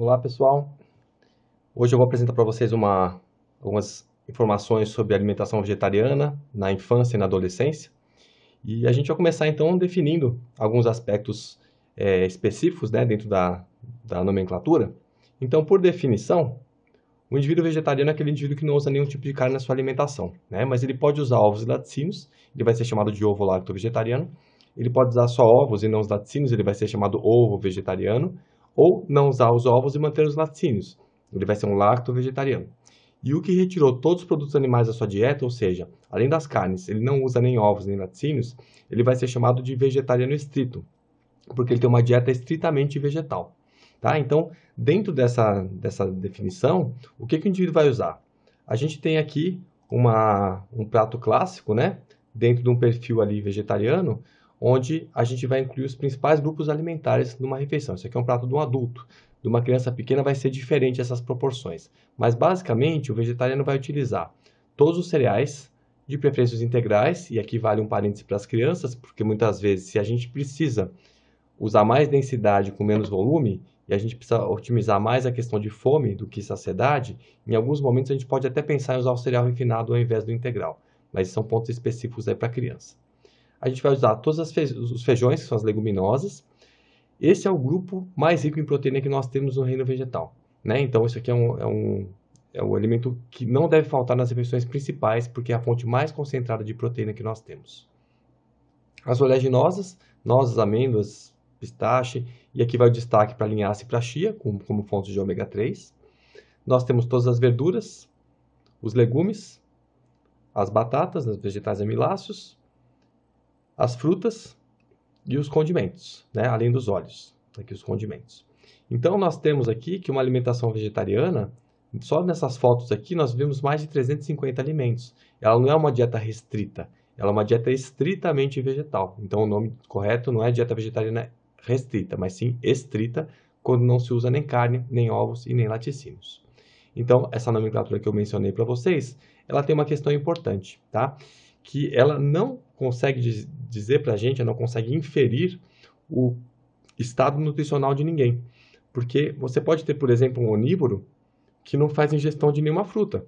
Olá pessoal, hoje eu vou apresentar para vocês algumas informações sobre alimentação vegetariana na infância e na adolescência. E a gente vai começar então definindo alguns aspectos específicos, né, dentro da nomenclatura. Então, por definição, o indivíduo vegetariano é aquele indivíduo que não usa nenhum tipo de carne na sua alimentação, né? Mas ele pode usar ovos e laticínios, ele vai ser chamado de ovo-lacto vegetariano. Ele pode usar só ovos e não os laticínios, ele vai ser chamado ovo vegetariano. Ou não usar os ovos e manter os laticínios, ele vai ser um lacto vegetariano. E o que retirou todos os produtos animais da sua dieta, ou seja, além das carnes, ele não usa nem ovos nem laticínios, ele vai ser chamado de vegetariano estrito, porque ele tem uma dieta estritamente vegetal. Tá? Então, dentro dessa definição, o que o indivíduo vai usar? A gente tem aqui um prato clássico, né? Dentro de um perfil ali vegetariano, onde a gente vai incluir os principais grupos alimentares numa refeição. Isso aqui é um prato de um adulto. De uma criança pequena vai ser diferente essas proporções. Mas, basicamente, o vegetariano vai utilizar todos os cereais, de preferência os integrais, e aqui vale um parêntese para as crianças, porque muitas vezes, se a gente precisa usar mais densidade com menos volume, e a gente precisa otimizar mais a questão de fome do que saciedade, em alguns momentos a gente pode até pensar em usar o cereal refinado ao invés do integral, mas são pontos específicos aí para a criança. A gente vai usar todos os feijões, que são as leguminosas. Esse é o grupo mais rico em proteína que nós temos no reino vegetal, né? Então, isso aqui é um alimento que não deve faltar nas refeições principais, porque é a fonte mais concentrada de proteína que nós temos. As oleaginosas, nozes, amêndoas, pistache, e aqui vai o destaque para a linhaça e para a chia, como fontes de ômega 3. Nós temos todas as verduras, os legumes, as batatas, os vegetais amiláceos, as frutas e os condimentos, né? Além dos óleos, aqui os condimentos. Então, nós temos aqui que uma alimentação vegetariana, só nessas fotos aqui, nós vemos mais de 350 alimentos. Ela não é uma dieta restrita, ela é uma dieta estritamente vegetal. Então, o nome correto não é dieta vegetariana restrita, mas sim estrita, quando não se usa nem carne, nem ovos e nem laticínios. Então, essa nomenclatura que eu mencionei para vocês, ela tem uma questão importante, tá? Que ela não consegue dizer para a gente, ela não consegue inferir o estado nutricional de ninguém. Porque você pode ter, por exemplo, um onívoro que não faz ingestão de nenhuma fruta.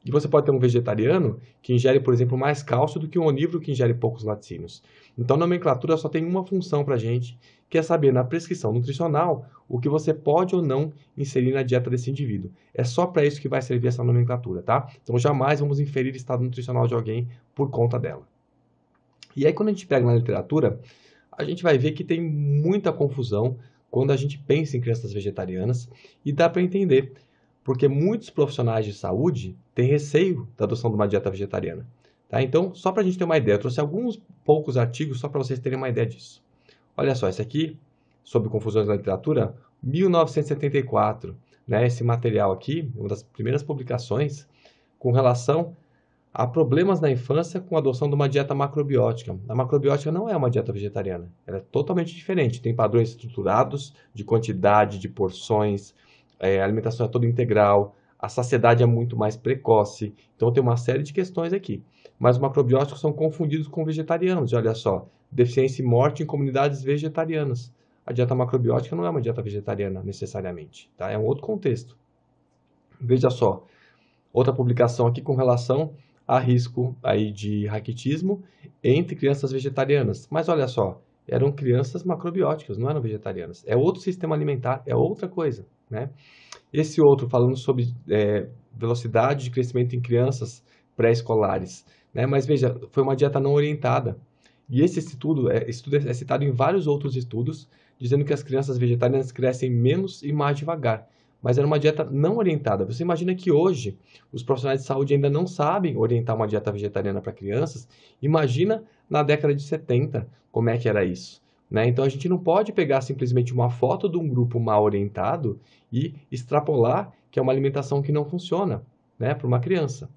E você pode ter um vegetariano que ingere, por exemplo, mais cálcio do que um onívoro que ingere poucos laticínios. Então, a nomenclatura só tem uma função para a gente, que é saber, na prescrição nutricional, o que você pode ou não inserir na dieta desse indivíduo. É só para isso que vai servir essa nomenclatura, tá? Então, jamais vamos inferir estado nutricional de alguém por conta dela. E aí, quando a gente pega na literatura, a gente vai ver que tem muita confusão quando a gente pensa em crianças vegetarianas, e dá para entender, porque muitos profissionais de saúde têm receio da adoção de uma dieta vegetariana. Tá? Então, só para a gente ter uma ideia, eu trouxe alguns poucos artigos só para vocês terem uma ideia disso. Olha só, esse aqui, sobre confusões na literatura, 1974, né? Esse material aqui, uma das primeiras publicações, com relação a problemas na infância com a adoção de uma dieta macrobiótica. A macrobiótica não é uma dieta vegetariana, ela é totalmente diferente, tem padrões estruturados de quantidade, de porções, a alimentação é toda integral, a saciedade é muito mais precoce, então tem uma série de questões aqui. Mas os macrobióticos são confundidos com vegetarianos, e olha só, deficiência e morte em comunidades vegetarianas. A dieta macrobiótica não é uma dieta vegetariana necessariamente, tá? É um outro contexto. Veja só, outra publicação aqui com relação a risco aí de raquitismo entre crianças vegetarianas. Mas olha só, eram crianças macrobióticas, não eram vegetarianas. É outro sistema alimentar, é outra coisa, né? Esse outro falando sobre velocidade de crescimento em crianças pré-escolares, né? Mas veja, foi uma dieta não orientada. E esse estudo é citado em vários outros estudos, dizendo que as crianças vegetarianas crescem menos e mais devagar. Mas era uma dieta não orientada. Você imagina que hoje os profissionais de saúde ainda não sabem orientar uma dieta vegetariana para crianças? Imagina na década de 70 como é que era isso, né? Então a gente não pode pegar simplesmente uma foto de um grupo mal orientado e extrapolar que é uma alimentação que não funciona, né, para uma criança.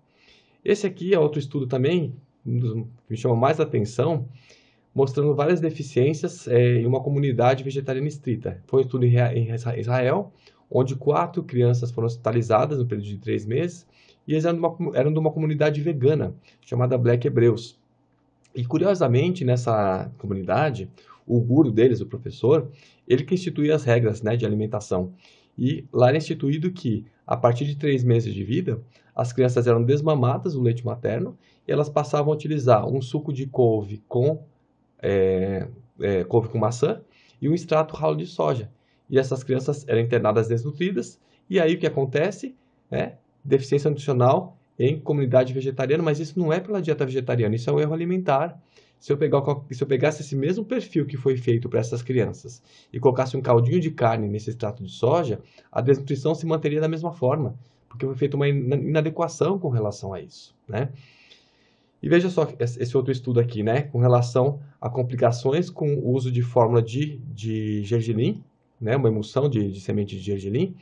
Esse aqui é outro estudo também, que me chama mais atenção, mostrando várias deficiências em uma comunidade vegetariana estrita. Foi um estudo em Israel, onde 4 crianças foram hospitalizadas no período de 3 meses, e eles eram de uma comunidade vegana, chamada Black Hebreus. E, curiosamente, nessa comunidade, o guru deles, o professor, ele que instituía as regras, né, de alimentação. E lá era instituído que, a partir de 3 meses de vida, as crianças eram desmamadas do leite materno e elas passavam a utilizar um suco de couve com maçã e um extrato ralo de soja. E essas crianças eram internadas desnutridas, e aí o que acontece? Deficiência nutricional em comunidade vegetariana, mas isso não é pela dieta vegetariana, isso é um erro alimentar. Se eu pegasse esse mesmo perfil que foi feito para essas crianças e colocasse um caldinho de carne nesse extrato de soja, a desnutrição se manteria da mesma forma, porque foi feita uma inadequação com relação a isso, né? E veja só esse outro estudo aqui, né, com relação a complicações com o uso de fórmula de gergelim, né, uma emulsão de semente de gergelim.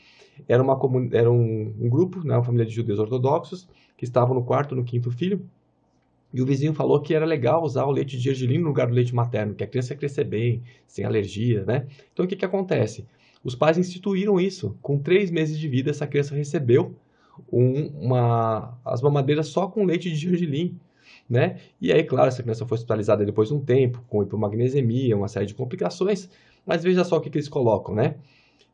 Era um grupo, né, uma família de judeus ortodoxos, que estavam no quarto, no quinto filho, e o vizinho falou que era legal usar o leite de gergelim no lugar do leite materno, que a criança ia crescer bem, sem alergia, né? Então, o que acontece? Os pais instituíram isso. Com 3 meses de vida, essa criança recebeu as mamadeiras só com leite de gergelim, né? E aí, claro, essa criança foi hospitalizada depois de um tempo, com hipomagnesemia, uma série de complicações, mas veja só o que eles colocam, né?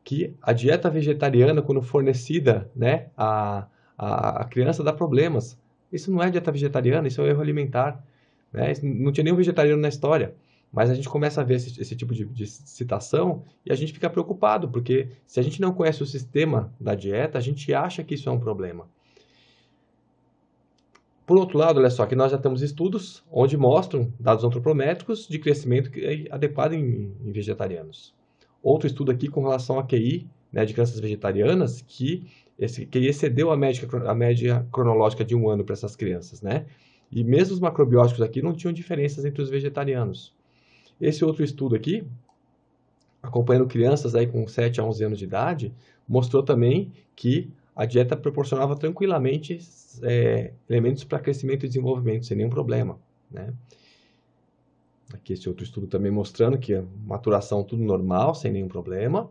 Que a dieta vegetariana, quando fornecida, né, a criança dá problemas. Isso não é dieta vegetariana, isso é um erro alimentar, né? Não tinha nenhum vegetariano na história. Mas a gente começa a ver esse tipo de citação e a gente fica preocupado, porque se a gente não conhece o sistema da dieta, a gente acha que isso é um problema. Por outro lado, olha só, aqui nós já temos estudos onde mostram dados antropométricos de crescimento adequado em vegetarianos. Outro estudo aqui com relação a QI, né, de crianças vegetarianas, que esse QI excedeu a média cronológica de 1 ano para essas crianças, né? E mesmo os macrobióticos aqui não tinham diferenças entre os vegetarianos. Esse outro estudo aqui, acompanhando crianças aí com 7 a 11 anos de idade, mostrou também que a dieta proporcionava tranquilamente elementos para crescimento e desenvolvimento, sem nenhum problema, né? Aqui esse outro estudo também mostrando que a maturação tudo normal, sem nenhum problema.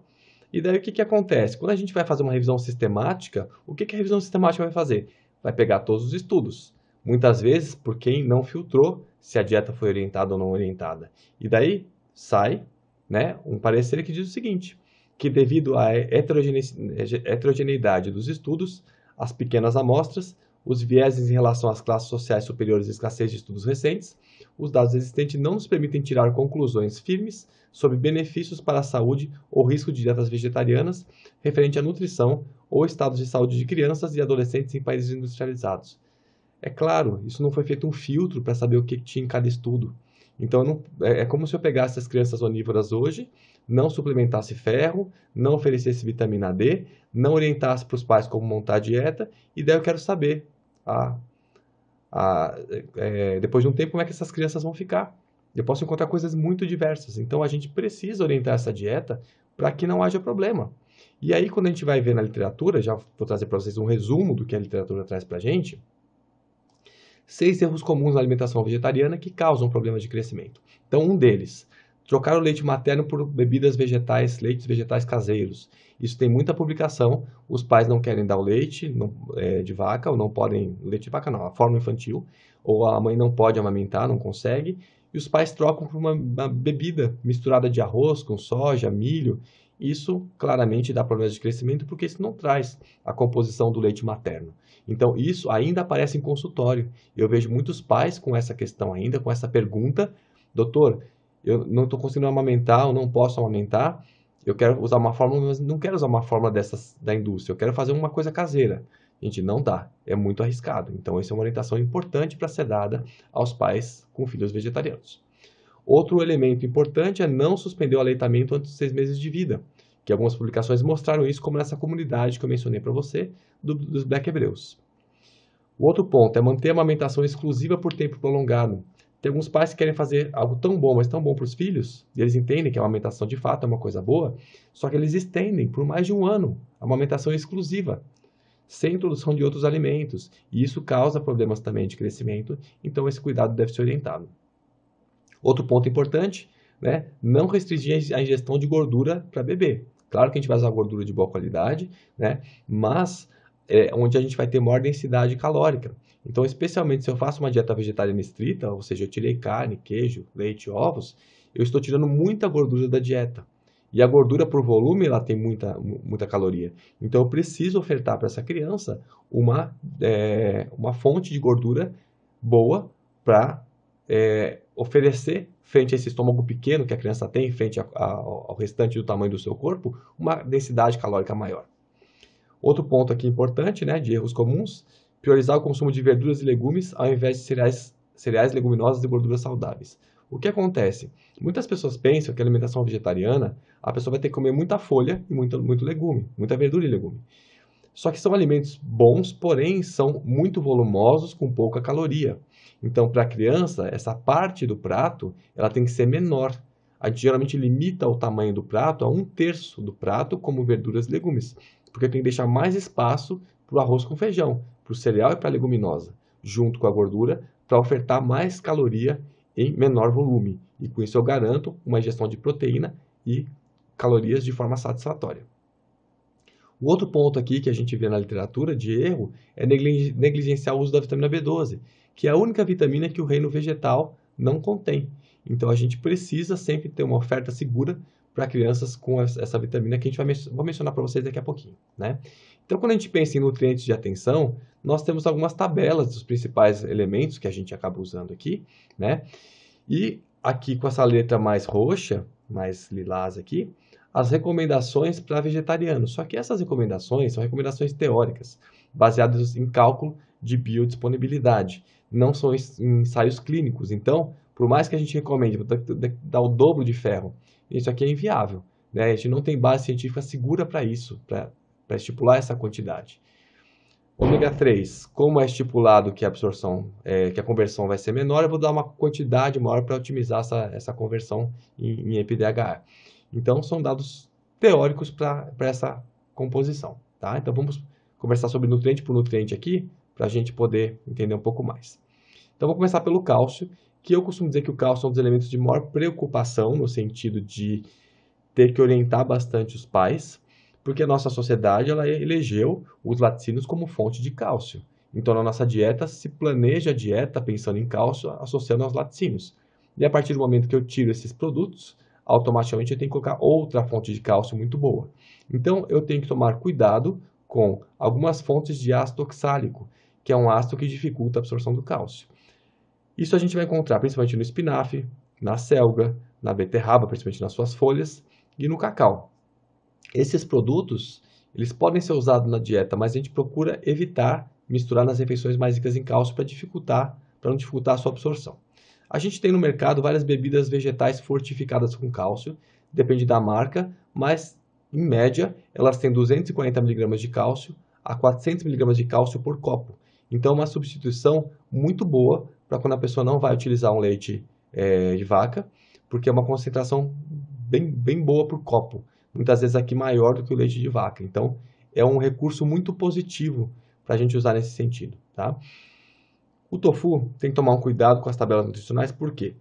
E daí o que acontece? Quando a gente vai fazer uma revisão sistemática, o que a revisão sistemática vai fazer? Vai pegar todos os estudos, muitas vezes por quem não filtrou se a dieta foi orientada ou não orientada. E daí sai, né, um parecer que diz o seguinte, que devido à heterogeneidade dos estudos, as pequenas amostras, os vieses em relação às classes sociais superiores e escassez de estudos recentes, os dados existentes não nos permitem tirar conclusões firmes sobre benefícios para a saúde ou risco de dietas vegetarianas referente à nutrição ou estado de saúde de crianças e adolescentes em países industrializados. É claro, isso não foi feito um filtro para saber o que tinha em cada estudo. Então, é como se eu pegasse as crianças onívoras hoje, não suplementasse ferro, não oferecesse vitamina D, não orientasse para os pais como montar a dieta, e daí eu quero saber, depois de um tempo, como é que essas crianças vão ficar. Eu posso encontrar coisas muito diversas. Então, a gente precisa orientar essa dieta para que não haja problema. E aí, quando a gente vai ver na literatura, já vou trazer para vocês um resumo do que a literatura traz para a gente, 6 erros comuns na alimentação vegetariana que causam problemas de crescimento. Então, um deles, trocar o leite materno por leites vegetais caseiros. Isso tem muita publicação, os pais não querem dar o leite de vaca, ou não podem, leite de vaca não, a fórmula infantil, ou a mãe não pode amamentar, não consegue, e os pais trocam por uma bebida misturada de arroz com soja, milho. Isso claramente dá problemas de crescimento, porque isso não traz a composição do leite materno. Então, isso ainda aparece em consultório. Eu vejo muitos pais com essa questão ainda, com essa pergunta, doutor, eu não estou conseguindo amamentar, eu não posso amamentar, eu quero usar uma fórmula, mas não quero usar uma fórmula dessas da indústria, eu quero fazer uma coisa caseira. Gente, não dá, é muito arriscado. Então, essa é uma orientação importante para ser dada aos pais com filhos vegetarianos. Outro elemento importante é não suspender o aleitamento antes dos 6 meses de vida, que algumas publicações mostraram isso, como nessa comunidade que eu mencionei para você, dos Black Hebreus. O outro ponto é manter a amamentação exclusiva por tempo prolongado. Tem alguns pais que querem fazer algo tão bom, mas tão bom para os filhos, e eles entendem que a amamentação de fato é uma coisa boa, só que eles estendem por mais de 1 ano a amamentação exclusiva, sem introdução de outros alimentos, e isso causa problemas também de crescimento, então esse cuidado deve ser orientado. Outro ponto importante, né, não restringir a ingestão de gordura para bebê. Claro que a gente vai usar gordura de boa qualidade, né, mas onde a gente vai ter maior densidade calórica. Então, especialmente se eu faço uma dieta vegetariana estrita, ou seja, eu tirei carne, queijo, leite, ovos, eu estou tirando muita gordura da dieta. E a gordura por volume, ela tem muita caloria. Então, eu preciso ofertar para essa criança uma fonte de gordura boa para oferecer, frente a esse estômago pequeno que a criança tem, frente ao restante do tamanho do seu corpo, uma densidade calórica maior. Outro ponto aqui importante, né, de erros comuns, priorizar o consumo de verduras e legumes ao invés de cereais, leguminosas e gorduras saudáveis. O que acontece? Muitas pessoas pensam que a alimentação vegetariana, a pessoa vai ter que comer muita folha e muito legume, muita verdura e legume. Só que são alimentos bons, porém são muito volumosos, com pouca caloria. Então, para a criança, essa parte do prato, ela tem que ser menor. A gente geralmente limita o tamanho do prato a 1/3 do prato, como verduras e legumes, porque tem que deixar mais espaço para o arroz com feijão, para o cereal e para a leguminosa, junto com a gordura, para ofertar mais caloria em menor volume. E com isso eu garanto uma ingestão de proteína e calorias de forma satisfatória. O outro ponto aqui que a gente vê na literatura de erro é negligenciar o uso da vitamina B12, que é a única vitamina que o reino vegetal não contém. Então a gente precisa sempre ter uma oferta segura para crianças com essa vitamina que a gente vou mencionar para vocês daqui a pouquinho, né? Então, quando a gente pensa em nutrientes de atenção, nós temos algumas tabelas dos principais elementos que a gente acaba usando aqui, né? E aqui com essa letra mais roxa, mais lilás aqui, as recomendações para vegetarianos. Só que essas recomendações são recomendações teóricas, baseadas em cálculo de biodisponibilidade. Não são ensaios clínicos. Então, por mais que a gente recomende dar o dobro de ferro, isso aqui é inviável, né? A gente não tem base científica segura para isso, para estipular essa quantidade. Ômega 3, como é estipulado que que a conversão vai ser menor, eu vou dar uma quantidade maior para otimizar essa conversão em EPDHA. Então, são dados teóricos para essa composição, tá? Então, vamos conversar sobre nutriente por nutriente aqui, para a gente poder entender um pouco mais. Então, vou começar pelo cálcio, que eu costumo dizer que o cálcio é um dos elementos de maior preocupação, no sentido de ter que orientar bastante os pais, porque a nossa sociedade ela elegeu os laticínios como fonte de cálcio. Então, na nossa dieta, se planeja a dieta pensando em cálcio, associando aos laticínios. E a partir do momento que eu tiro esses produtos, automaticamente eu tenho que colocar outra fonte de cálcio muito boa. Então, eu tenho que tomar cuidado com algumas fontes de ácido oxálico, que é um ácido que dificulta a absorção do cálcio. Isso a gente vai encontrar principalmente no espinafre, na selga, na beterraba, principalmente nas suas folhas, e no cacau. Esses produtos, eles podem ser usados na dieta, mas a gente procura evitar misturar nas refeições mais ricas em cálcio para não dificultar a sua absorção. A gente tem no mercado várias bebidas vegetais fortificadas com cálcio, depende da marca, mas em média elas têm 240 mg de cálcio a 400 mg de cálcio por copo. Então é uma substituição muito boa para quando a pessoa não vai utilizar um leite de vaca, porque é uma concentração bem boa por copo. Muitas vezes aqui maior do que o leite de vaca. Então, é um recurso muito positivo para a gente usar nesse sentido, tá? O tofu tem que tomar um cuidado com as tabelas nutricionais, por quê?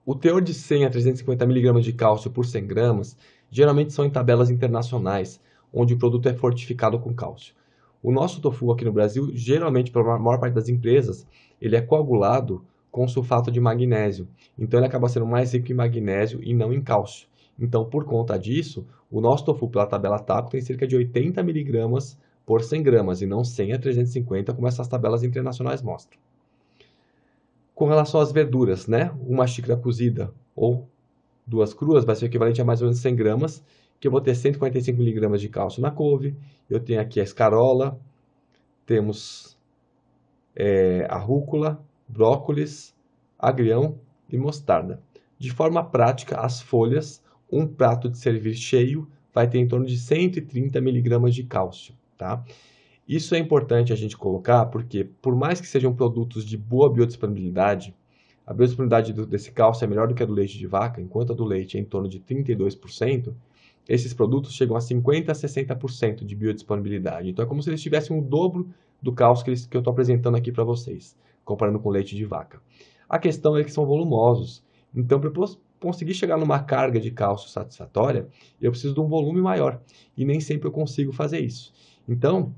O teor de 100 a 350 mg de cálcio por 100 gramas, geralmente são em tabelas internacionais, onde o produto é fortificado com cálcio. O nosso tofu aqui no Brasil, geralmente, para a maior parte das empresas, ele é coagulado com sulfato de magnésio. Então, ele acaba sendo mais rico em magnésio e não em cálcio. Então, por conta disso, o nosso tofu pela tabela TACO tem cerca de 80 mg por 100 gramas e não 100 a 350, como essas tabelas internacionais mostram. Com relação às verduras, né? Uma xícara cozida ou 2 cruas vai ser o equivalente a mais ou menos 100 gramas, que eu vou ter 145 mg de cálcio na couve. Eu tenho aqui a escarola, temos a rúcula, brócolis, agrião e mostarda. De forma prática, as folhas, um prato de servir cheio vai ter em torno de 130 mg de cálcio, tá? Isso é importante a gente colocar porque, por mais que sejam produtos de boa biodisponibilidade, a biodisponibilidade desse cálcio é melhor do que a do leite de vaca, enquanto a do leite é em torno de 32%, esses produtos chegam a 50% a 60% de biodisponibilidade. Então, é como se eles tivessem o dobro do cálcio que eu estou apresentando aqui para vocês, comparando com o leite de vaca. A questão é que são volumosos. Então, para conseguir chegar numa carga de cálcio satisfatória, eu preciso de um volume maior. E nem sempre eu consigo fazer isso. Então,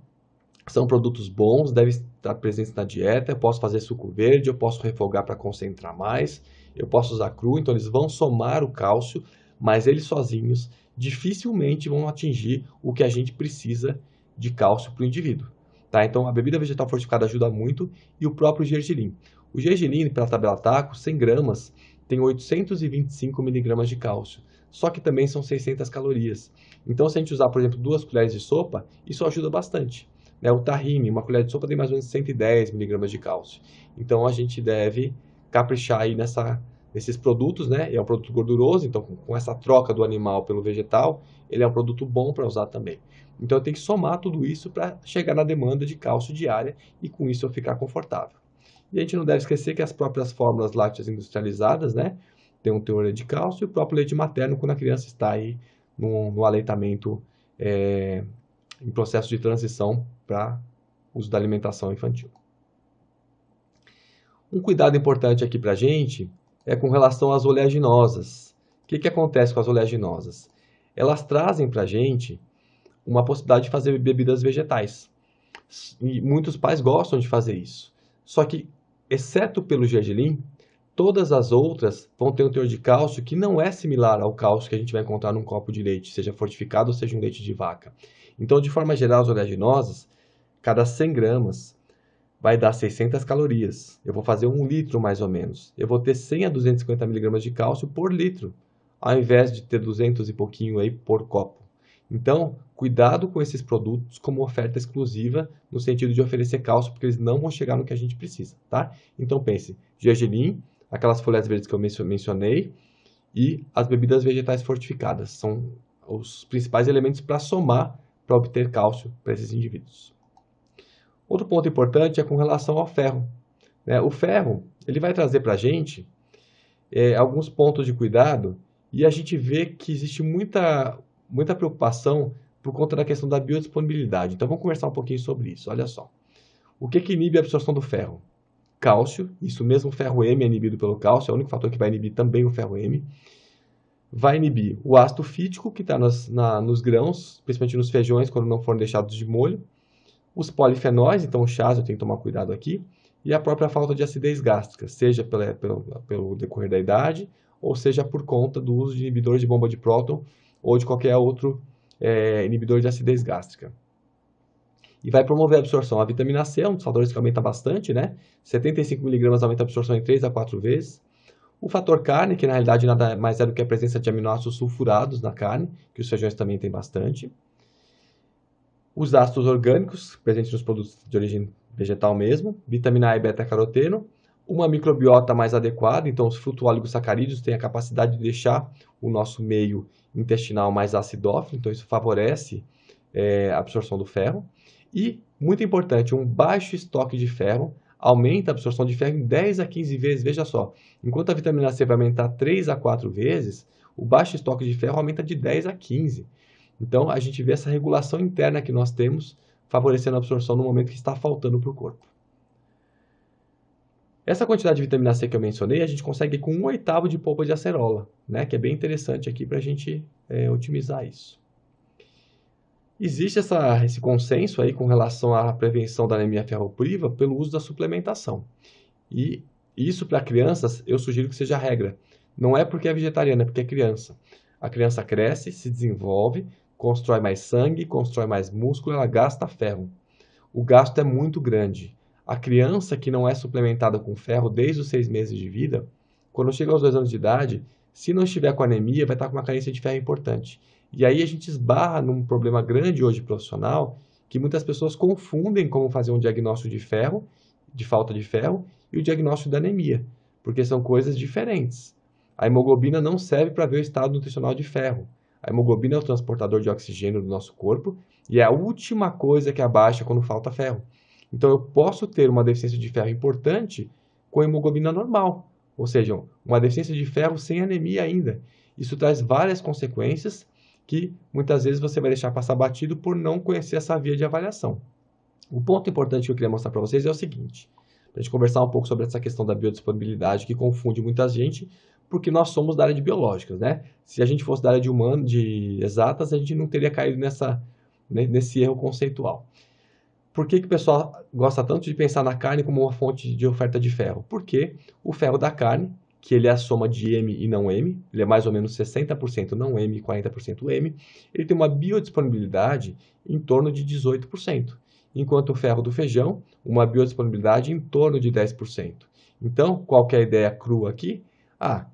são produtos bons, devem estar presentes na dieta. Eu posso fazer suco verde, eu posso refogar para concentrar mais, eu posso usar cru, então eles vão somar o cálcio, mas eles sozinhos dificilmente vão atingir o que a gente precisa de cálcio para o indivíduo. Tá? Então, a bebida vegetal fortificada ajuda muito e o próprio gergelim. O gergelim, pela tabela TACO, 100 gramas, tem 825 miligramas de cálcio, só que também são 600 calorias. Então, se a gente usar, por exemplo, 2 colheres de sopa, isso ajuda bastante. Né? O tahine, uma colher de sopa tem mais ou menos 110 miligramas de cálcio. Então, a gente deve caprichar aí nesses produtos, né? É um produto gorduroso, então com essa troca do animal pelo vegetal, ele é um produto bom para usar também. Então, eu tenho que somar tudo isso para chegar na demanda de cálcio diária e com isso eu ficar confortável. E a gente não deve esquecer que as próprias fórmulas lácteas industrializadas, né, tem um teor de cálcio, e o próprio leite materno quando a criança está aí no aleitamento em processo de transição para uso da alimentação infantil. Um cuidado importante aqui para a gente é com relação às oleaginosas. O que acontece com as oleaginosas? Elas trazem para a gente uma possibilidade de fazer bebidas vegetais. E muitos pais gostam de fazer isso. Só que, exceto pelo gergelim, todas as outras vão ter um teor de cálcio que não é similar ao cálcio que a gente vai encontrar num copo de leite, seja fortificado ou seja um leite de vaca. Então, de forma geral, as oleaginosas, cada 100 gramas vai dar 600 calorias. Eu vou fazer 1 litro mais ou menos. Eu vou ter 100 a 250 miligramas de cálcio por litro, ao invés de ter 200 e pouquinho aí por copo. Então, cuidado com esses produtos como oferta exclusiva, no sentido de oferecer cálcio, porque eles não vão chegar no que a gente precisa, tá? Então pense, gergelim, aquelas folhas verdes que eu mencionei, e as bebidas vegetais fortificadas. São os principais elementos para somar, para obter cálcio para esses indivíduos. Outro ponto importante é com relação ao ferro. Né? O ferro, ele vai trazer para a gente alguns pontos de cuidado, e a gente vê que existe muita preocupação por conta da questão da biodisponibilidade. Então, vamos conversar um pouquinho sobre isso. Olha só. O que inibe a absorção do ferro? Cálcio, isso mesmo, o ferro M é inibido pelo cálcio, é o único fator que vai inibir também o ferro M. Vai inibir o ácido fítico, que está nos grãos, principalmente nos feijões, quando não forem deixados de molho. Os polifenóis, então o chás, eu tenho que tomar cuidado aqui. E a própria falta de acidez gástrica, seja pelo decorrer da idade, ou seja por conta do uso de inibidores de bomba de próton ou de qualquer outro inibidor de acidez gástrica. E vai promover a absorção. A vitamina C é um dos fatores que aumenta bastante, né? 75 mg aumenta a absorção em 3 a 4 vezes. O fator carne, que na realidade nada mais é do que a presença de aminoácidos sulfurados na carne, que os feijões também têm bastante. Os ácidos orgânicos, presentes nos produtos de origem vegetal mesmo, vitamina A e beta-caroteno, uma microbiota mais adequada, então os fruto-oligosacarídeos têm a capacidade de deixar o nosso meio intestinal mais acidófilo, então isso favorece a absorção do ferro. E, muito importante, um baixo estoque de ferro aumenta a absorção de ferro em 10 a 15 vezes, veja só. Enquanto a vitamina C vai aumentar 3 a 4 vezes, o baixo estoque de ferro aumenta de 10 a 15. Então, a gente vê essa regulação interna que nós temos, favorecendo a absorção no momento que está faltando para o corpo. Essa quantidade de vitamina C que eu mencionei, a gente consegue com 1/8 de polpa de acerola, né? Que é bem interessante aqui para a gente otimizar isso. Existe esse consenso aí com relação à prevenção da anemia ferropriva pelo uso da suplementação. E isso para crianças, eu sugiro que seja a regra. Não é porque é vegetariana, é porque é criança. A criança cresce, se desenvolve, constrói mais sangue, constrói mais músculo, ela gasta ferro. O gasto é muito grande. A criança que não é suplementada com ferro desde os 6 meses de vida, quando chega aos 2 anos de idade, se não estiver com anemia, vai estar com uma carência de ferro importante. E aí a gente esbarra num problema grande hoje profissional, que muitas pessoas confundem como fazer um diagnóstico de ferro, de falta de ferro, e o diagnóstico da anemia, porque são coisas diferentes. A hemoglobina não serve para ver o estado nutricional de ferro. A hemoglobina é o transportador de oxigênio do nosso corpo e é a última coisa que abaixa quando falta ferro. Então, eu posso ter uma deficiência de ferro importante com hemoglobina normal, ou seja, uma deficiência de ferro sem anemia ainda. Isso traz várias consequências que muitas vezes você vai deixar passar batido por não conhecer essa via de avaliação. O ponto importante que eu queria mostrar para vocês é o seguinte, para a gente conversar um pouco sobre essa questão da biodisponibilidade que confunde muita gente, porque nós somos da área de biológicas, né? Se a gente fosse da área de exatas, a gente não teria caído nesse erro conceitual. Por que o pessoal gosta tanto de pensar na carne como uma fonte de oferta de ferro? Porque o ferro da carne, que ele é a soma de M e não M, ele é mais ou menos 60% não M e 40% M, ele tem uma biodisponibilidade em torno de 18%, enquanto o ferro do feijão, uma biodisponibilidade em torno de 10%. Então, qual que é a ideia crua aqui?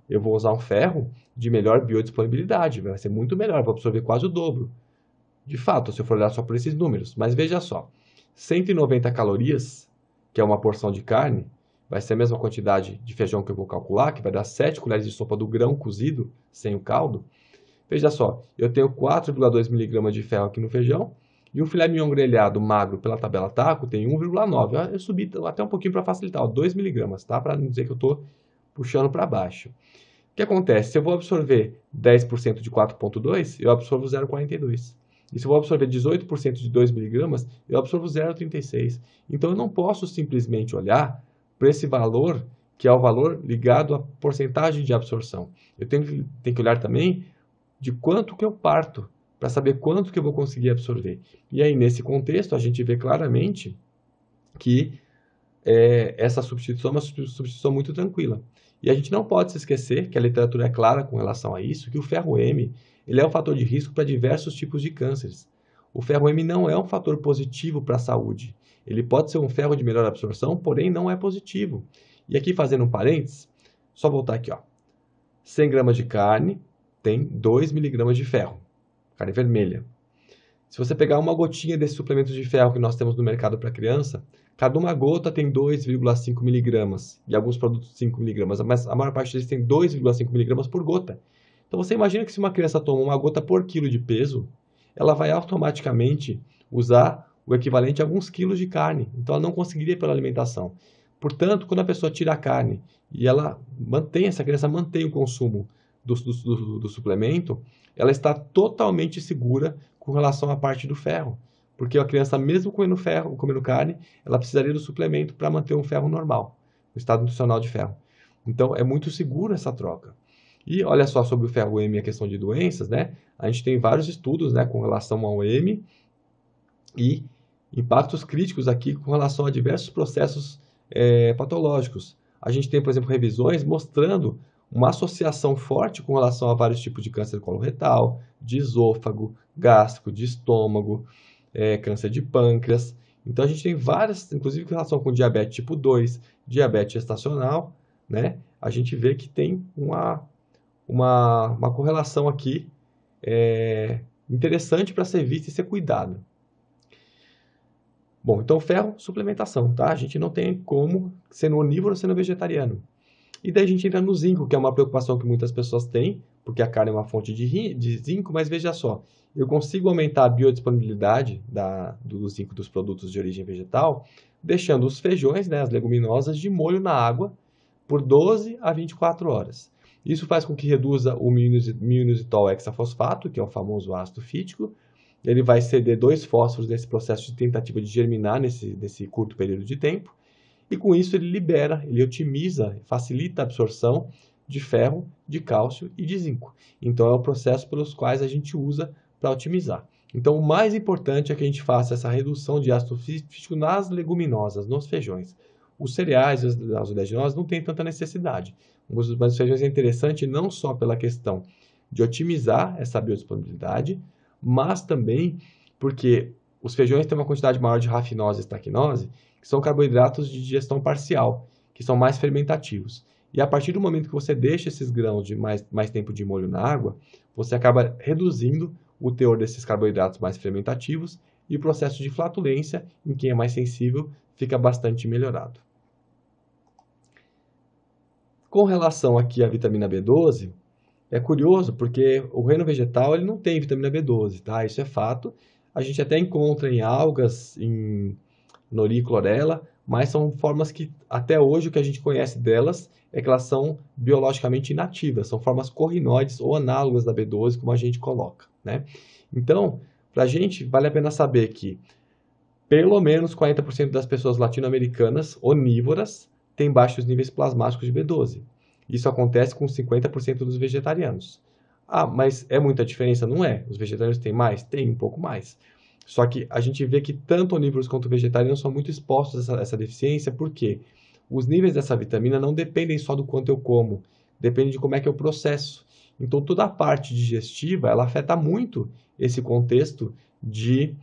Eu vou usar um ferro de melhor biodisponibilidade, vai ser muito melhor, vou absorver quase o dobro. De fato, se eu for olhar só por esses números, mas veja só, 190 calorias, que é uma porção de carne, vai ser a mesma quantidade de feijão que eu vou calcular, que vai dar 7 colheres de sopa do grão cozido, sem o caldo. Veja só, eu tenho 4,2 miligramas de ferro aqui no feijão, e um filé mignon grelhado magro pela tabela Taco tem 1,9. Eu subi até um pouquinho para facilitar, 2 miligramas, tá? Para não dizer que eu estou puxando para baixo. O que acontece? Se eu vou absorver 10% de 4,2, eu absorvo 0,42. E se eu vou absorver 18% de 2 miligramas, eu absorvo 0,36. Então, eu não posso simplesmente olhar para esse valor, que é o valor ligado à porcentagem de absorção. Eu tenho que olhar também de quanto que eu parto, para saber quanto que eu vou conseguir absorver. E aí, nesse contexto, a gente vê claramente que essa substituição é uma substituição muito tranquila. E a gente não pode se esquecer, que a literatura é clara com relação a isso, que o ferro M ele é um fator de risco para diversos tipos de cânceres. O ferro M não é um fator positivo para a saúde. Ele pode ser um ferro de melhor absorção, porém não é positivo. E aqui, fazendo um parênteses, só voltar aqui, ó. 100 gramas de carne tem 2 miligramas de ferro, carne vermelha. Se você pegar uma gotinha desse suplemento de ferro que nós temos no mercado para criança, cada uma gota tem 2,5 miligramas, e alguns produtos 5 miligramas, mas a maior parte deles tem 2,5 miligramas por gota. Então você imagina que se uma criança toma uma gota por quilo de peso, ela vai automaticamente usar o equivalente a alguns quilos de carne. Então ela não conseguiria pela alimentação. Portanto, quando a pessoa tira a carne e essa criança mantém o consumo do suplemento, ela está totalmente segura com relação à parte do ferro. Porque a criança, mesmo comendo carne, ela precisaria do suplemento para manter um ferro normal, o estado nutricional de ferro. Então, é muito seguro essa troca. E olha só sobre o ferro M e a questão de doenças, né? A gente tem vários estudos, né, com relação ao M e impactos críticos aqui com relação a diversos processos patológicos. A gente tem, por exemplo, revisões mostrando uma associação forte com relação a vários tipos de câncer coloretal, de esôfago, gástrico, de estômago, câncer de pâncreas. Então, a gente tem várias, inclusive com relação com diabetes tipo 2, diabetes gestacional, né? A gente vê que tem uma correlação aqui interessante para ser vista e ser cuidada. Bom, então ferro, suplementação, tá? A gente não tem como sendo onívoro ou sendo vegetariano. E daí a gente entra no zinco, que é uma preocupação que muitas pessoas têm, porque a carne é uma fonte de zinco, mas veja só, eu consigo aumentar a biodisponibilidade do zinco dos produtos de origem vegetal, deixando os feijões, né, as leguminosas, de molho na água por 12 a 24 horas. Isso faz com que reduza o mioinositol hexafosfato, que é o famoso ácido fítico. Ele vai ceder 2 fósforos nesse processo de tentativa de germinar nesse curto período de tempo. E com isso ele ele otimiza, facilita a absorção de ferro, de cálcio e de zinco. Então é o processo pelos quais a gente usa para otimizar. Então o mais importante é que a gente faça essa redução de ácido fítico nas leguminosas, nos feijões. Os cereais e as oleaginosas não têm tanta necessidade. Mas os feijões é interessante não só pela questão de otimizar essa biodisponibilidade, mas também porque os feijões têm uma quantidade maior de rafinose e estaquinose, que são carboidratos de digestão parcial, que são mais fermentativos. E a partir do momento que você deixa esses grãos de mais tempo de molho na água, você acaba reduzindo o teor desses carboidratos mais fermentativos e o processo de flatulência, em quem é mais sensível, fica bastante melhorado. Com relação aqui à vitamina B12, é curioso porque o reino vegetal ele não tem vitamina B12, tá? Isso é fato. A gente até encontra em algas, em nori e clorela, mas são formas que até hoje o que a gente conhece delas é que elas são biologicamente inativas, são formas corrinoides ou análogas da B12, como a gente coloca, né? Então, para a gente, vale a pena saber que pelo menos 40% das pessoas latino-americanas onívoras têm baixos níveis plasmáticos de B12. Isso acontece com 50% dos vegetarianos. Mas é muita diferença? Não é. Os vegetarianos têm mais? Tem um pouco mais. Só que a gente vê que tanto onívoros quanto vegetarianos são muito expostos a essa deficiência, porque os níveis dessa vitamina não dependem só do quanto eu como. depende de como é que é o processo. Então, toda a parte digestiva, ela afeta muito esse contexto de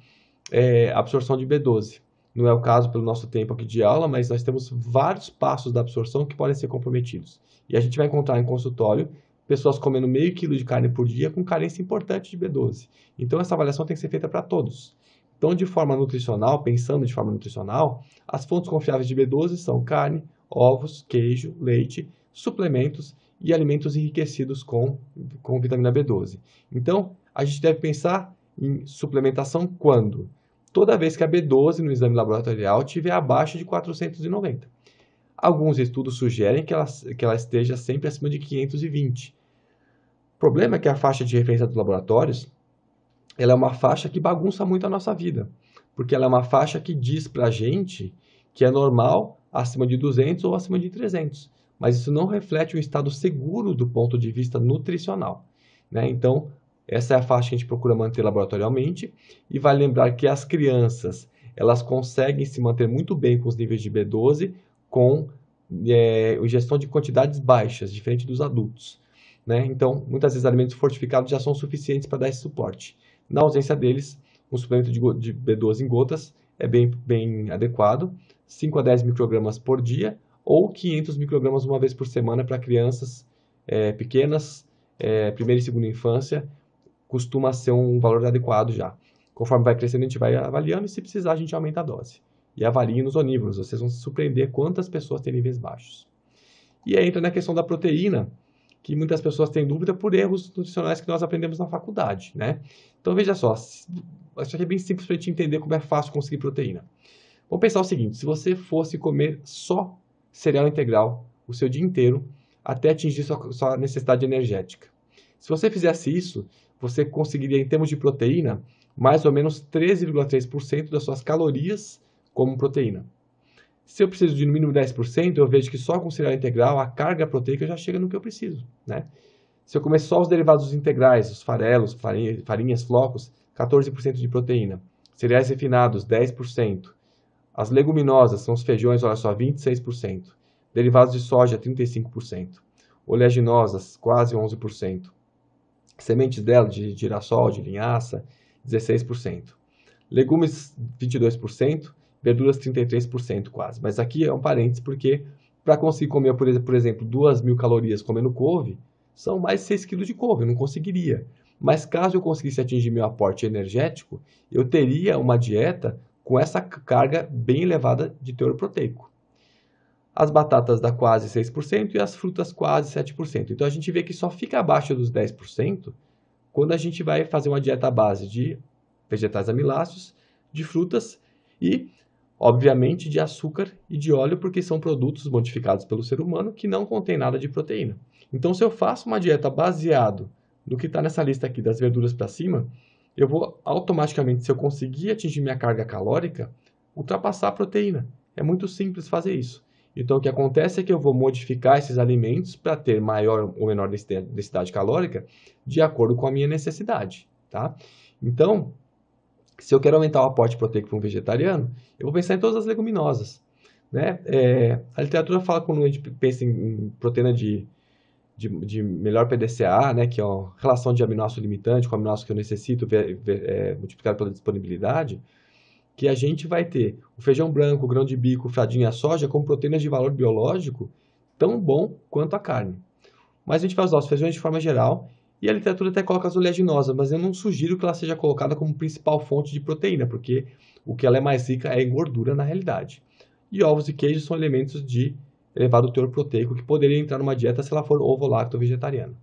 absorção de B12. Não é o caso pelo nosso tempo aqui de aula, mas nós temos vários passos da absorção que podem ser comprometidos. E a gente vai encontrar em consultório pessoas comendo meio quilo de carne por dia com carência importante de B12. Então, essa avaliação tem que ser feita para todos. Então, de forma nutricional, pensando de forma nutricional, as fontes confiáveis de B12 são carne, ovos, queijo, leite, suplementos e alimentos enriquecidos com vitamina B12. Então, a gente deve pensar em suplementação quando? Toda vez que a B12 no exame laboratorial estiver abaixo de 490. Alguns estudos sugerem que ela esteja sempre acima de 520. O problema é que a faixa de referência dos laboratórios ela é uma faixa que bagunça muito a nossa vida, porque ela é uma faixa que diz para a gente que é normal acima de 200 ou acima de 300, mas isso não reflete um estado seguro do ponto de vista nutricional, né? Então, essa é a faixa que a gente procura manter laboratorialmente e vai lembrar que as crianças elas conseguem se manter muito bem com os níveis de B12 com ingestão de quantidades baixas, diferente dos adultos, né? Então, muitas vezes alimentos fortificados já são suficientes para dar esse suporte. Na ausência deles, um suplemento de B12 em gotas é bem adequado, 5 a 10 microgramas por dia ou 500 microgramas uma vez por semana para crianças pequenas, primeira e segunda infância, costuma ser um valor adequado já. Conforme vai crescendo, a gente vai avaliando e se precisar, a gente aumenta a dose. E avalie nos onívoros, vocês vão se surpreender quantas pessoas têm níveis baixos. E aí entra na questão da proteína, que muitas pessoas têm dúvida por erros nutricionais que nós aprendemos na faculdade, né? Então, veja só, isso aqui é bem simples para a gente entender como é fácil conseguir proteína. Vamos pensar o seguinte, se você fosse comer só cereal integral o seu dia inteiro, até atingir sua necessidade energética. Se você fizesse isso, você conseguiria, em termos de proteína, mais ou menos 13,3% das suas calorias como proteína. Se eu preciso de no mínimo 10%, eu vejo que só com cereal integral a carga proteica já chega no que eu preciso, né? Se eu comer só os derivados integrais, os farelos, farinhas, flocos, 14% de proteína. Cereais refinados, 10%. As leguminosas, são os feijões, olha só, 26%. Derivados de soja, 35%. Oleaginosas, quase 11%. Sementes dela, de girassol, de linhaça, 16%. Legumes, 22%. Verduras, 33% quase. Mas aqui é um parênteses, porque para conseguir comer, por exemplo, 2.000 calorias comendo couve, são mais de 6 kg de couve, eu não conseguiria. Mas caso eu conseguisse atingir meu aporte energético, eu teria uma dieta com essa carga bem elevada de teor proteico. As batatas dá quase 6% e as frutas quase 7%. Então a gente vê que só fica abaixo dos 10% quando a gente vai fazer uma dieta à base de vegetais amiláceos, de frutas e, obviamente, de açúcar e de óleo, porque são produtos modificados pelo ser humano que não contêm nada de proteína. Então, se eu faço uma dieta baseado no que está nessa lista aqui, das verduras para cima, eu vou automaticamente, se eu conseguir atingir minha carga calórica, ultrapassar a proteína. É muito simples fazer isso. Então, o que acontece é que eu vou modificar esses alimentos para ter maior ou menor densidade calórica de acordo com a minha necessidade, tá? Então, se eu quero aumentar o aporte proteico para um vegetariano, eu vou pensar em todas as leguminosas, né? A literatura fala, quando a gente pensa em proteína de melhor PDCA, né, que é a relação de aminoácido limitante com o aminoácido que eu necessito multiplicado pela disponibilidade, que a gente vai ter o feijão branco, o grão de bico, o fradinho e a soja como proteínas de valor biológico tão bom quanto a carne. Mas a gente vai usar os feijões de forma geral e a literatura até coloca as oleaginosas, mas eu não sugiro que ela seja colocada como principal fonte de proteína, porque o que ela é mais rica é em gordura na realidade. E ovos e queijos são elementos de elevado teor proteico que poderia entrar numa dieta se ela for ovo-lacto-vegetariana.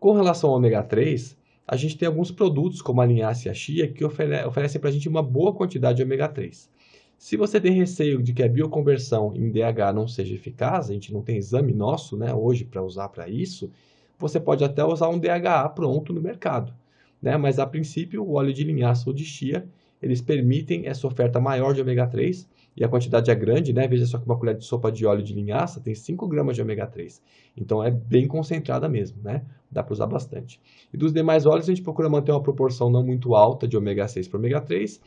Com relação ao ômega 3, a gente tem alguns produtos, como a linhaça e a chia, que oferecem para a gente uma boa quantidade de ômega 3. Se você tem receio de que a bioconversão em DH não seja eficaz, a gente não tem exame nosso, né, hoje para usar para isso, você pode até usar um DHA pronto no mercado, né? Mas a princípio o óleo de linhaça ou de chia, eles permitem essa oferta maior de ômega 3 e a quantidade é grande, né? Veja só que uma colher de sopa de óleo de linhaça tem 5 gramas de ômega 3, então é bem concentrada mesmo, né? Dá para usar bastante. E dos demais óleos a gente procura manter uma proporção não muito alta de ômega 6 para ômega 3,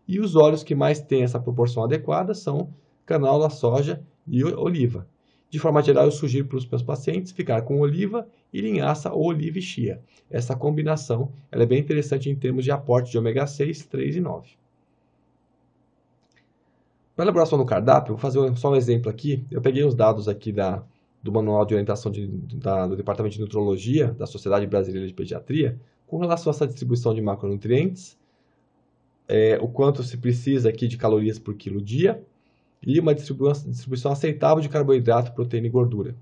e os óleos que mais têm essa proporção adequada são canola, soja e oliva. De forma geral, eu sugiro para os meus pacientes ficar com oliva e linhaça ou oliva e chia. Essa combinação ela é bem interessante em termos de aporte de ômega 6, 3 e 9. Para a elaboração do cardápio, vou fazer só um exemplo aqui. Eu peguei os dados aqui do Manual de Orientação do Departamento de Nutrologia da Sociedade Brasileira de Pediatria com relação a essa distribuição de macronutrientes, o quanto se precisa aqui de calorias por quilo dia e uma distribuição aceitável de carboidrato, proteína e gordura.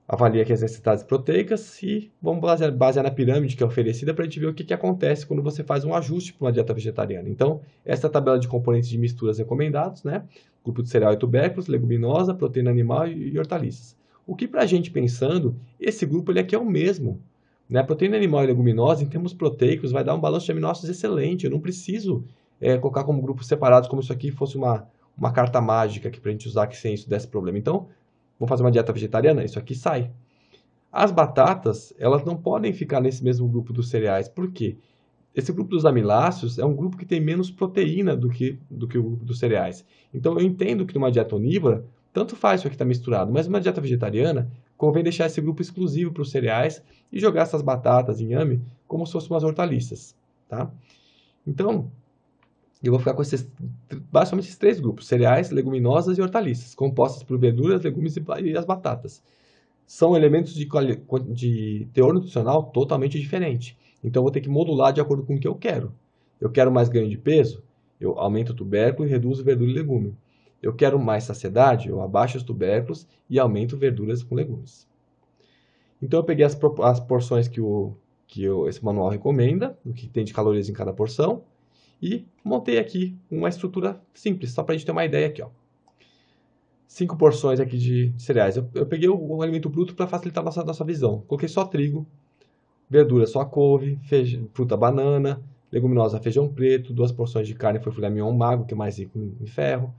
Avalia aqui as necessidades proteicas e vamos basear na pirâmide que é oferecida para a gente ver o que acontece quando você faz um ajuste para uma dieta vegetariana. Então, essa é a tabela de componentes de misturas recomendados, né? Grupo de cereal e tubérculos, leguminosa, proteína animal e hortaliças. O que para a gente pensando, esse grupo ele aqui é o mesmo. Né? Proteína animal e leguminosa, em termos proteicos, vai dar um balanço de aminoácidos excelente. Eu não preciso colocar como grupos separados, como se isso aqui fosse uma carta mágica para a gente usar que sem isso desse problema. Então, vou fazer uma dieta vegetariana, isso aqui sai. As batatas, elas não podem ficar nesse mesmo grupo dos cereais. Por quê? Esse grupo dos amiláceos é um grupo que tem menos proteína do que o grupo dos cereais. Então, eu entendo que numa dieta onívora, tanto faz isso aqui estar misturado, mas numa dieta vegetariana, convém deixar esse grupo exclusivo para os cereais e jogar essas batatas, inhame, como se fossem umas hortaliças. Tá? Então, eu vou ficar com basicamente esses 3 grupos, cereais, leguminosas e hortaliças, compostas por verduras, legumes e as batatas. São elementos de teor nutricional totalmente diferente. Então, eu vou ter que modular de acordo com o que eu quero. Eu quero mais ganho de peso? Eu aumento o tubérculo e reduzo verdura e legume. Eu quero mais saciedade? Eu abaixo os tubérculos e aumento verduras com legumes. Então, eu peguei as porções que esse manual recomenda, o que tem de calorias em cada porção, e montei aqui uma estrutura simples, só para a gente ter uma ideia aqui. 5 porções aqui de cereais. Eu peguei o alimento bruto para facilitar a nossa visão. Coloquei só trigo, verdura só couve, fruta banana, leguminosa feijão preto, 2 porções de carne foi filé mignon magro, que é mais rico em ferro,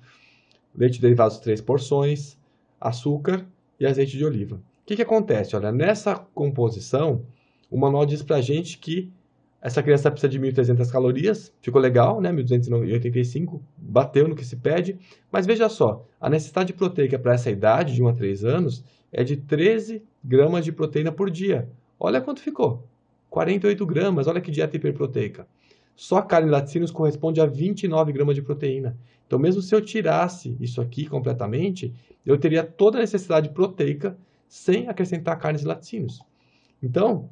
leite derivados 3 porções, açúcar e azeite de oliva. O que acontece? Olha, nessa composição, o manual diz para a gente que essa criança precisa de 1.300 calorias, ficou legal, né? 1.285, bateu no que se pede. Mas veja só, a necessidade proteica para essa idade, de 1 a 3 anos, é de 13 gramas de proteína por dia. Olha quanto ficou, 48 gramas, olha que dieta hiperproteica. Só a carne e laticínios corresponde a 29 gramas de proteína. Então, mesmo se eu tirasse isso aqui completamente, eu teria toda a necessidade proteica sem acrescentar carnes e laticínios. Então,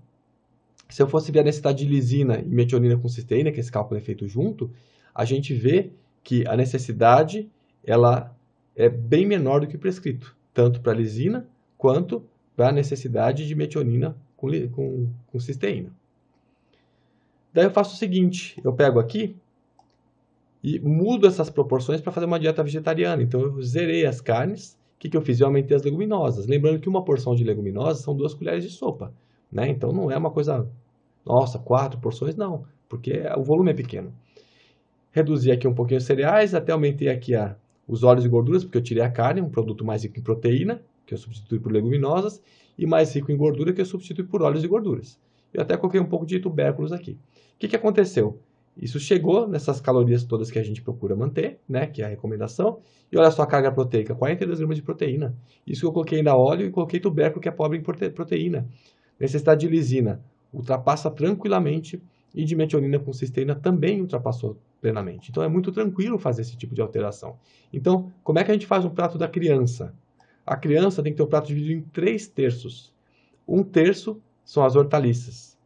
se eu fosse ver a necessidade de lisina e metionina com cisteína, que esse cálculo é feito junto, a gente vê que a necessidade ela é bem menor do que o prescrito, tanto para a lisina quanto para a necessidade de metionina com cisteína. Daí eu faço o seguinte, eu pego aqui e mudo essas proporções para fazer uma dieta vegetariana. Então eu zerei as carnes, o que eu fiz? Eu aumentei as leguminosas. Lembrando que uma porção de leguminosas são 2 colheres de sopa. Né? Então não é uma coisa, nossa, 4 porções, não, porque o volume é pequeno. Reduzi aqui um pouquinho os cereais, até aumentei aqui os óleos e gorduras, porque eu tirei a carne, um produto mais rico em proteína, que eu substituí por leguminosas, e mais rico em gordura, que eu substituí por óleos e gorduras. Eu até coloquei um pouco de tubérculos aqui. O que aconteceu? Isso chegou nessas calorias todas que a gente procura manter, né, que é a recomendação, e olha só a carga proteica, 42 gramas de proteína. Isso eu coloquei ainda óleo e coloquei tubérculo, que é pobre em proteína. Necessidade de lisina ultrapassa tranquilamente e de metionina com cisteína também ultrapassou plenamente. Então é muito tranquilo fazer esse tipo de alteração. Então, como é que a gente faz um prato da criança? A criança tem que ter o prato dividido em 3 terços. 1 terço são as hortaliças.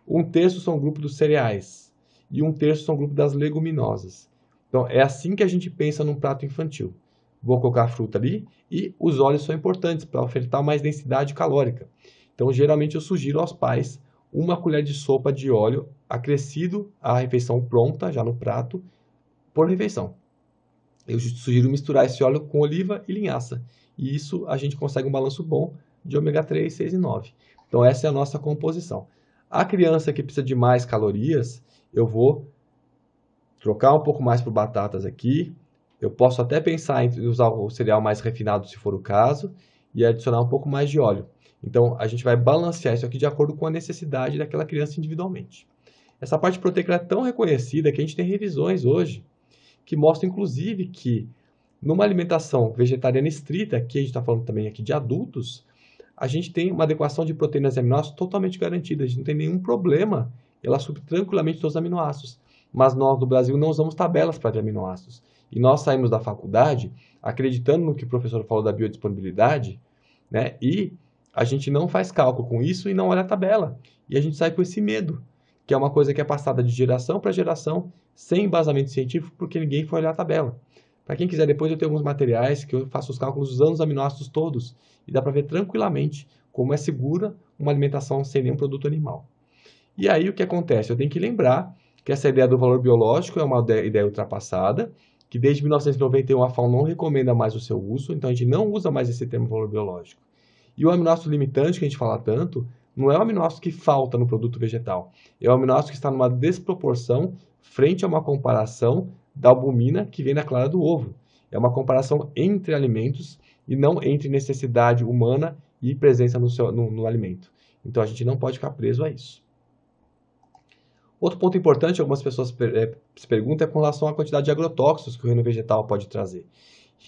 1 terço são o grupo dos cereais. E 1 terço são o grupo das leguminosas. Então é assim que a gente pensa num prato infantil. Vou colocar a fruta ali e os óleos são importantes para ofertar mais densidade calórica. Então, geralmente, eu sugiro aos pais 1 colher de sopa de óleo acrescido à refeição pronta, já no prato, por refeição. Eu sugiro misturar esse óleo com oliva e linhaça. E isso a gente consegue um balanço bom de ômega 3, 6 e 9. Então, essa é a nossa composição. A criança que precisa de mais calorias, eu vou trocar um pouco mais por batatas aqui. Eu posso até pensar em usar o cereal mais refinado, se for o caso, e adicionar um pouco mais de óleo. Então, a gente vai balancear isso aqui de acordo com a necessidade daquela criança individualmente. Essa parte proteica é tão reconhecida que a gente tem revisões hoje que mostram, inclusive, que Numa alimentação vegetariana estrita, que a gente está falando também aqui de adultos, a gente tem uma adequação de proteínas e aminoácidos totalmente garantida. A gente não tem nenhum problema. Ela supre tranquilamente todos os aminoácidos. Mas nós, no Brasil, não usamos tabelas para de aminoácidos. E nós saímos da faculdade acreditando no que o professor falou da biodisponibilidade, né? E a gente não faz cálculo com isso e não olha a tabela. E a gente sai com esse medo, que é uma coisa que é passada de geração para geração, sem embasamento científico, porque ninguém foi olhar a tabela. Para quem quiser, depois eu tenho alguns materiais que eu faço os cálculos usando os aminoácidos todos. E dá para ver tranquilamente como é segura uma alimentação sem nenhum produto animal. E aí o que acontece? Eu tenho que lembrar que essa ideia do valor biológico é uma ideia ultrapassada, que desde 1991 a FAO não recomenda mais o seu uso, então a gente não usa mais esse termo valor biológico. E o aminoácido limitante que a gente fala tanto, não é o aminoácido que falta no produto vegetal, é o aminoácido que está numa desproporção frente a uma comparação da albumina que vem na clara do ovo. É uma comparação entre alimentos e não entre necessidade humana e presença no alimento. Então a gente não pode ficar preso a isso. Outro ponto importante, algumas pessoas se perguntam, é com relação à quantidade de agrotóxicos que o reino vegetal pode trazer.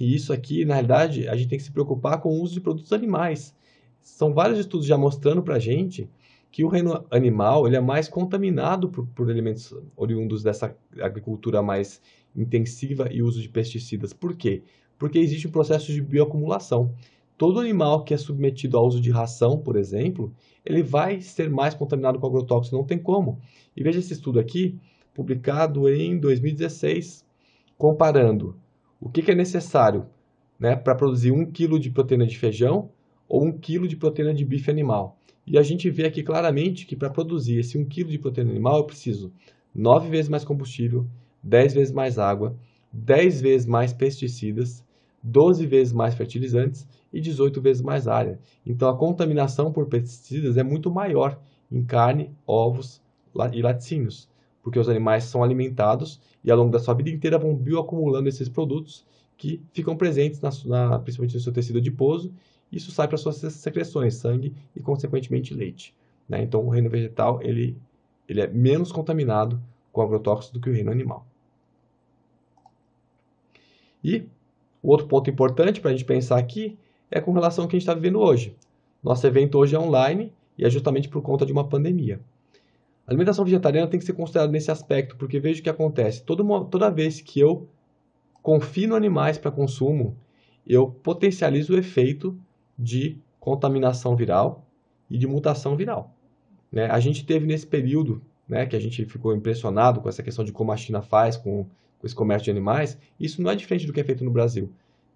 E isso aqui, na realidade, a gente tem que se preocupar com o uso de produtos animais. São vários estudos já mostrando para a gente que o reino animal ele é mais contaminado por elementos oriundos dessa agricultura mais intensiva e uso de pesticidas. Por quê? Porque existe um processo de bioacumulação. Todo animal que é submetido ao uso de ração, por exemplo, ele vai ser mais contaminado com agrotóxico, não tem como. E veja esse estudo aqui, publicado em 2016, comparando o que é necessário, né, para produzir 1 kg de proteína de feijão ou 1 kg de proteína de bife animal. E a gente vê aqui claramente que para produzir esse 1 kg de proteína animal eu preciso 9 vezes mais combustível, 10 vezes mais água, 10 vezes mais pesticidas, 12 vezes mais fertilizantes e 18 vezes mais área. Então a contaminação por pesticidas é muito maior em carne, ovos e laticínios, porque os animais são alimentados e ao longo da sua vida inteira vão bioacumulando esses produtos que ficam presentes principalmente no seu tecido adiposo. Isso sai para suas secreções, sangue e consequentemente leite, né? Então o reino vegetal ele é menos contaminado com agrotóxicos do que o reino animal. E o outro ponto importante para a gente pensar aqui é com relação ao que a gente está vivendo hoje. Nosso evento hoje é online e é justamente por conta de uma pandemia. A alimentação vegetariana tem que ser considerada nesse aspecto, porque veja o que acontece. Toda vez que eu confino animais para consumo, eu potencializo o efeito de contaminação viral e de mutação viral, né? A gente teve nesse período, né, que a gente ficou impressionado com essa questão de como a China faz com esse comércio de animais. Isso não é diferente do que é feito no Brasil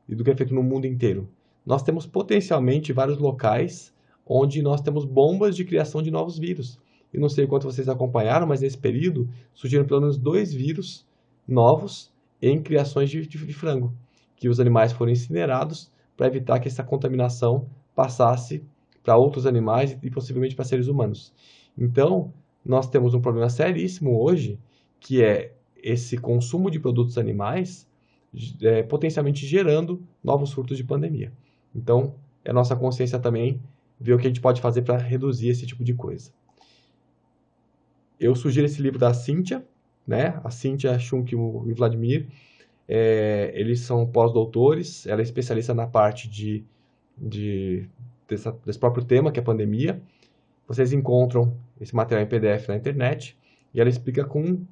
e do que é feito no mundo inteiro. Nós temos potencialmente vários locais onde nós temos bombas de criação de novos vírus. Eu não sei quanto vocês acompanharam, mas nesse período surgiram pelo menos 2 vírus novos em criações de frango, que os animais foram incinerados para evitar que essa contaminação passasse para outros animais e possivelmente para seres humanos. Então, nós temos um problema seríssimo hoje, que é esse consumo de produtos animais potencialmente gerando novos surtos de pandemia. Então, é nossa consciência também ver o que a gente pode fazer para reduzir esse tipo de coisa. Eu sugiro esse livro da Cíntia, né? A Cíntia Schunk e o Vladimir. Eles são pós-doutores, ela é especialista na parte desse próprio tema, que é a pandemia. Vocês encontram esse material em PDF na internet e ela explica com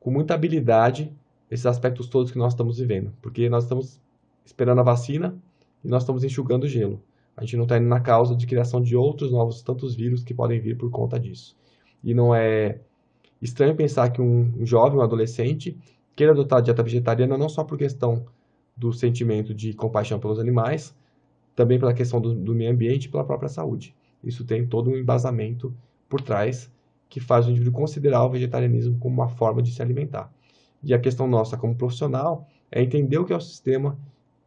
muita habilidade esses aspectos todos que nós estamos vivendo, porque nós estamos esperando a vacina e nós estamos enxugando o gelo. A gente não está indo na causa de criação de outros novos tantos vírus que podem vir por conta disso. E não é estranho pensar que um jovem, um adolescente, queira adotar a dieta vegetariana não só por questão do sentimento de compaixão pelos animais, também pela questão do meio ambiente e pela própria saúde. Isso tem todo um embasamento por trás que faz o indivíduo considerar o vegetarianismo como uma forma de se alimentar. E a questão nossa como profissional é entender o que é o sistema,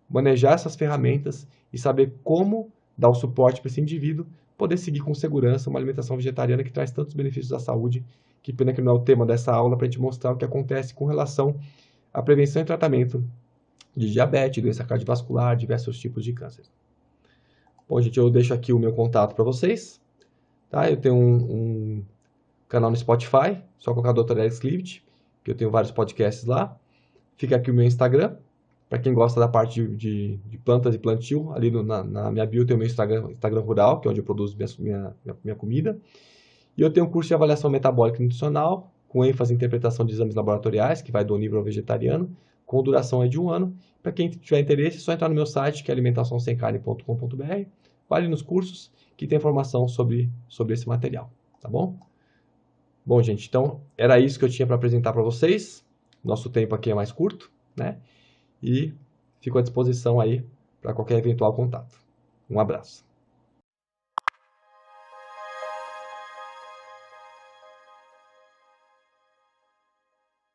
manejar essas ferramentas e saber como dar o suporte para esse indivíduo poder seguir com segurança uma alimentação vegetariana que traz tantos benefícios à saúde. Que pena que não é o tema dessa aula para a gente mostrar o que acontece com relação à prevenção e tratamento de diabetes, doença cardiovascular, diversos tipos de câncer. Bom, gente, eu deixo aqui o meu contato para vocês. Tá? Eu tenho um canal no Spotify, só colocar Dr. Alex Livet, que eu tenho vários podcasts lá. Fica aqui o meu Instagram, Para quem gosta da parte de plantas e plantio, ali na minha bio tem o meu Instagram Rural, que é onde eu produzo minha comida. E eu tenho um curso de avaliação metabólica e nutricional, com ênfase em interpretação de exames laboratoriais, que vai do onívoro ao vegetariano, com duração de 1 ano. Para quem tiver interesse, é só entrar no meu site, que é alimentaçãosemcarne.com.br. Vai ali nos cursos, que tem informação sobre esse material, tá bom? Bom, gente, então era isso que eu tinha para apresentar para vocês. Nosso tempo aqui é mais curto, né? E fico à disposição aí para qualquer eventual contato. Um abraço.